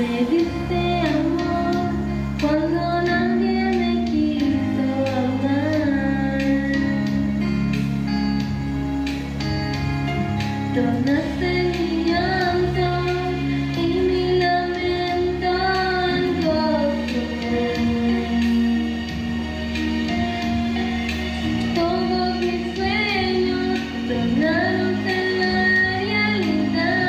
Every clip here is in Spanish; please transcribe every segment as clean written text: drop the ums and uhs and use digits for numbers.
Me diste amor cuando nadie me quiso amar. Tornaste mi llanto y mi lamento en gozo. Todos mis sueños tornaron en la realidad.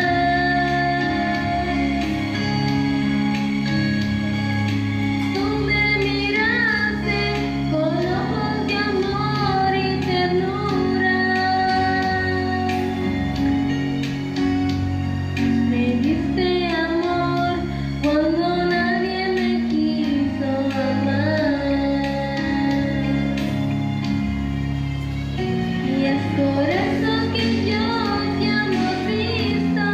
Tú me miraste con ojos de amor y ternura. Me diste amor cuando nadie me quiso amar. Y es por eso que yo te amo, Cristo.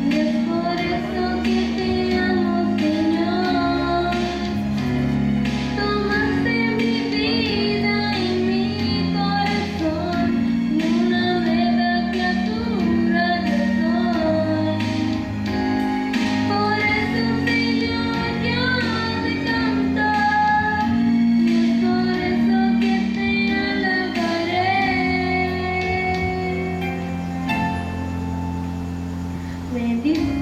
Y es por eso que te amo, Señor. Tomaste mi vida y mi corazón, y una nueva criatura yo soy. Por eso, Señor, yo te canto, y es por eso que te alabaré. Me diste